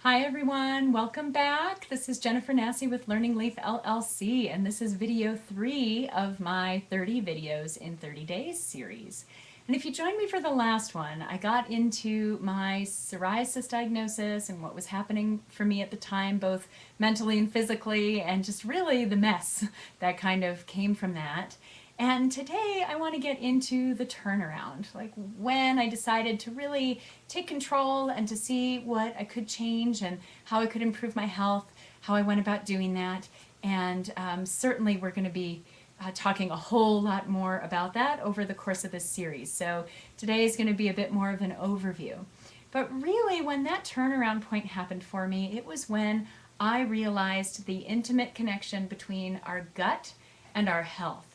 Hi everyone, welcome back. This is Jennifer Nassi with Learning Leaf LLC, and this is video 3 of my 30 videos in 30 days series. And if you joined me for the last one, I got into my psoriasis diagnosis and what was happening for me at the time, both mentally and physically, and just really the mess that kind of came from that. And today I want to get into the turnaround, like when I decided to really take control and to see what I could change and how I could improve my health, how I went about doing that. And certainly we're going to be talking a whole lot more about that over the course of this series. So today is going to be a bit more of an overview. But really when that turnaround point happened for me, it was when I realized the intimate connection between our gut and our health.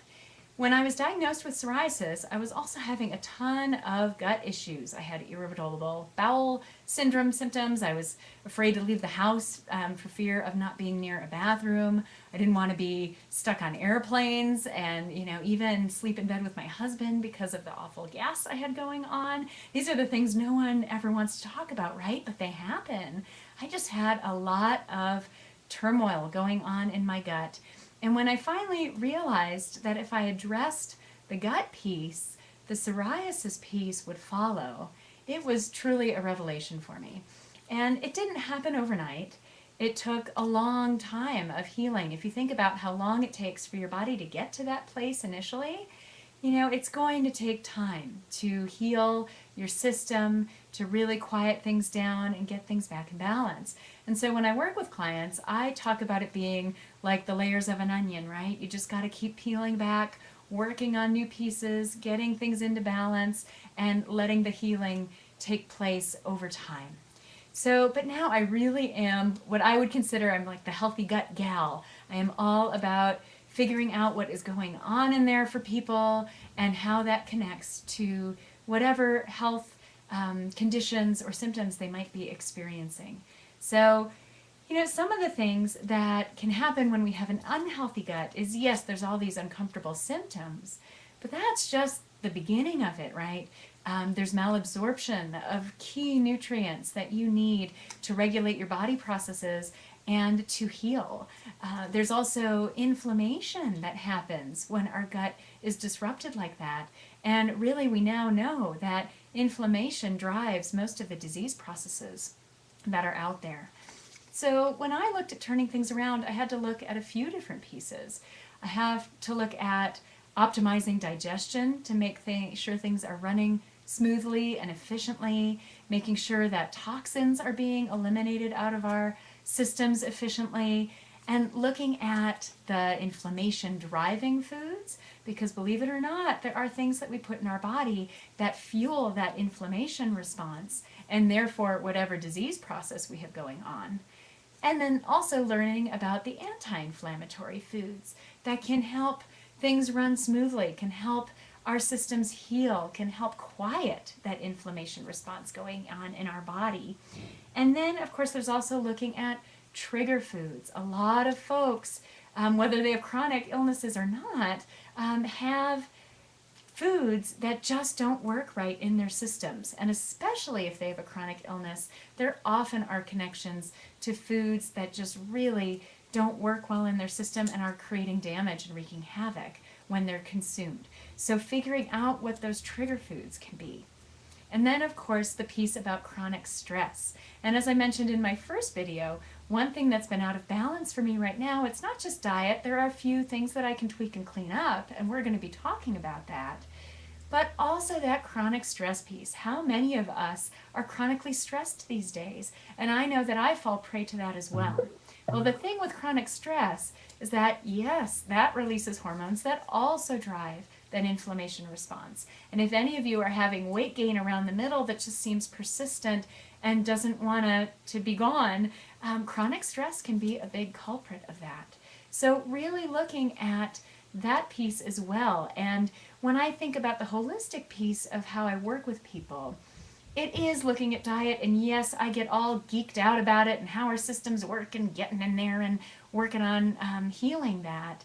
When I was diagnosed with psoriasis, I was also having a ton of gut issues. I had irritable bowel syndrome symptoms. I was afraid to leave the house for fear of not being near a bathroom. I didn't want to be stuck on airplanes and, even sleep in bed with my husband because of the awful gas I had going on. These are the things no one ever wants to talk about, right? But they happen. I just had a lot of turmoil going on in my gut. And when I finally realized that if I addressed the gut piece, the psoriasis piece would follow, it was truly a revelation for me. And it didn't happen overnight. It took a long time of healing. If you think about how long it takes for your body to get to that place initially, it's going to take time to heal your system, to really quiet things down and get things back in balance. And so when I work with clients, I talk about it being like the layers of an onion, right? You just got to keep peeling back, working on new pieces, getting things into balance, and letting the healing take place over time. So, but now I really am what I would consider, I'm like the healthy gut gal. I am all about figuring out what is going on in there for people and how that connects to whatever health conditions or symptoms they might be experiencing. So, some of the things that can happen when we have an unhealthy gut is, yes, there's all these uncomfortable symptoms, but that's just the beginning of it, right? There's malabsorption of key nutrients that you need to regulate your body processes and to heal. There's also inflammation that happens when our gut is disrupted like that. And really we now know that inflammation drives most of the disease processes that are out there. So when I looked at turning things around, I had to look at a few different pieces. I have to look at optimizing digestion to make sure things are running smoothly and efficiently, making sure that toxins are being eliminated out of our systems efficiently, and looking at the inflammation driving foods, because believe it or not, there are things that we put in our body that fuel that inflammation response and therefore whatever disease process we have going on. And then also learning about the anti-inflammatory foods that can help things run smoothly, can help our systems heal, can help quiet that inflammation response going on in our body. And then, of course, there's also looking at trigger foods. A lot of folks, whether they have chronic illnesses or not, have foods that just don't work right in their systems. And especially if they have a chronic illness, there often are connections to foods that just really don't work well in their system and are creating damage and wreaking havoc when they're consumed. So figuring out what those trigger foods can be. And then, of course, the piece about chronic stress. And as I mentioned in my first video, one thing that's been out of balance for me right now, it's not just diet. There are a few things that I can tweak and clean up, and we're going to be talking about that. But also that chronic stress piece. How many of us are chronically stressed these days? And I know that I fall prey to that as well. Well, the thing with chronic stress is that, yes, that releases hormones that also drive that inflammation response. And if any of you are having weight gain around the middle that just seems persistent and doesn't want to be gone, chronic stress can be a big culprit of that. So really looking at that piece as well. And when I think about the holistic piece of how I work with people, it is looking at diet, and yes, I get all geeked out about it and how our systems work and getting in there and working on healing that.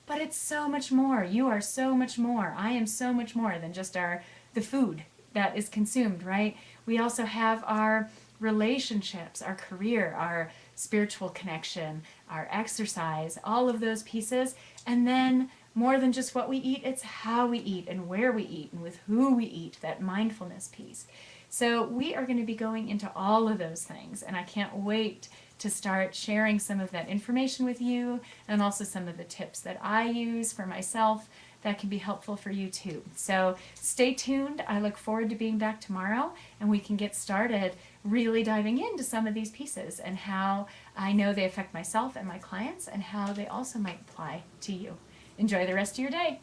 But it's so much more. You are so much more. I am so much more than just the food that is consumed, right? We also have our relationships, our career, our spiritual connection, our exercise, all of those pieces. And then more than just what we eat, it's how we eat and where we eat and with who we eat, that mindfulness piece. So we are going to be going into all of those things, and I can't wait to start sharing some of that information with you and also some of the tips that I use for myself that can be helpful for you too. So stay tuned. I look forward to being back tomorrow, and we can get started really diving into some of these pieces and how I know they affect myself and my clients and how they also might apply to you. Enjoy the rest of your day.